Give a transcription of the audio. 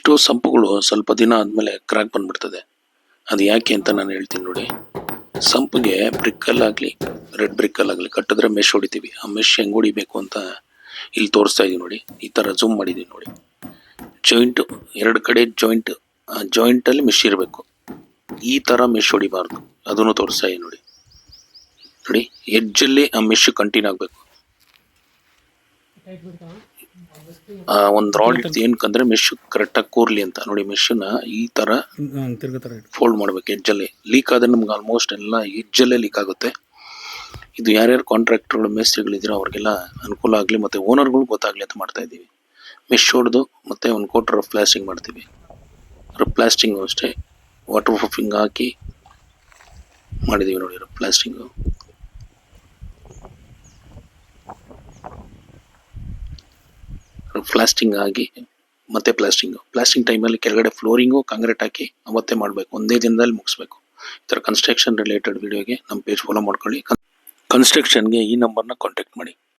ಎಷ್ಟೋ ಸಂಪುಗಳು ಸ್ವಲ್ಪ ದಿನ ಆದಮೇಲೆ ಕ್ರ್ಯಾಕ್ ಬಂದ್ಬಿಡ್ತದೆ. ಅದು ಯಾಕೆ ಅಂತ ನಾನು ಹೇಳ್ತೀನಿ ನೋಡಿ. ಸಂಪಿಗೆ ಬ್ರಿಕ್ಕಲ್ಲಾಗಲಿ ರೆಡ್ ಬ್ರಿಕ್ಕಲ್ಲಾಗಲಿ ಕಟ್ಟಿದ್ರೆ ಮೆಶ್ ಹೊಡಿತೀವಿ. ಆ ಮೆಶ್ ಹೆಂಗೆ ಹೊಡಿಬೇಕು ಅಂತ ಇಲ್ಲಿ ತೋರಿಸ್ತಾ ಇದೀವಿ ನೋಡಿ. ಈ ಥರ ಝೂಮ್ ಮಾಡಿದ್ದೀವಿ ನೋಡಿ. ಜಾಯಿಂಟು ಎರಡು ಕಡೆ ಜಾಯಿಂಟ್, ಆ ಜಾಯಿಂಟಲ್ಲಿ ಮೆಶ್ ಇರಬೇಕು. ಈ ಥರ ಮೆಶ್ ಹೊಡಿಬಾರ್ದು. ಅದನ್ನು ತೋರಿಸ್ತಾ ಇದೀವಿ ನೋಡಿ. ನೋಡಿ ಎಡ್ಜಲ್ಲಿ ಆ ಮೆಶ್ ಕಂಟಿನ್ಯೂ ಆಗಬೇಕು. ಒಂದು ರಾಡ್ ಏನಕ್ಕಂದ್ರೆ ಮೆಶ್ ಕರೆಕ್ಟಾಗಿ ಕೂರ್ಲಿ ಅಂತ ನೋಡಿ. ಮೆಶ್ನ ಈ ತರ ಫೋಲ್ಡ್ ಮಾಡ್ಬೇಕು ಎಡ್ಜಲ್ಲಿ. ಲೀಕ್ ಆದ್ರೆ ನಮ್ಗೆ ಆಲ್ಮೋಸ್ಟ್ ಎಲ್ಲ ಎಡ್ಜಲ್ಲೇ ಲೀಕ್ ಆಗುತ್ತೆ. ಇದು ಯಾರ್ಯಾರು ಕಾಂಟ್ರಾಕ್ಟರ್ಗಳು ಮೇಸ್ತ್ರಿಗಳಿದ್ದೀರೋ ಅವ್ರಿಗೆಲ್ಲ ಅನುಕೂಲ ಆಗಲಿ ಮತ್ತು ಓನರ್ಗಳು ಗೊತ್ತಾಗಲಿ ಅಂತ ಮಾಡ್ತಾ ಇದ್ದೀವಿ. ಮೆಶ್ ಹೊಡೆದು ಮತ್ತೆ ಒಂದು ಕೋಟ್ ರಫ್ ಪ್ಲಾಸ್ಟಿಂಗ್ ಮಾಡ್ತೀವಿ. ರಫ್ ಪ್ಲಾಸ್ಟಿಂಗು ಅಷ್ಟೇ ವಾಟರ್ ಪ್ರೂಫಿಂಗ್ ಹಾಕಿ ಮಾಡಿದ್ದೀವಿ ನೋಡಿ. ರಫ್ ಪ್ಲಾಸ್ಟಿಂಗು ಪ್ಲಾಸ್ಟಿಂಗ್ ಆಗಿ ಮತ್ತೆ ಪ್ಲಾಸ್ಟಿಂಗ್ ಟೈಮಲ್ಲಿ ಕೆಳಗಡೆ ಫ್ಲೋರಿಂಗು ಕಾಂಕ್ರೀಟ್ ಹಾಕಿ ಅವತ್ತೇ ಮಾಡಬೇಕು. ಒಂದೇ ದಿನದಲ್ಲಿ ಮುಗಿಸ್ಬೇಕು. ಈ ಥರ ಕನ್ಸ್ಟ್ರಕ್ಷನ್ ರಿಲೇಟೆಡ್ ವಿಡಿಯೋಗೆ ನಮ್ಮ ಪೇಜ್ ಫಾಲೋ ಮಾಡ್ಕೊಳ್ಳಿ. ಕನ್ಸ್ಟ್ರಕ್ಷನ್ಗೆ ಈ ನಂಬರ್ನ ಕಾಂಟ್ಯಾಕ್ಟ್ ಮಾಡಿ.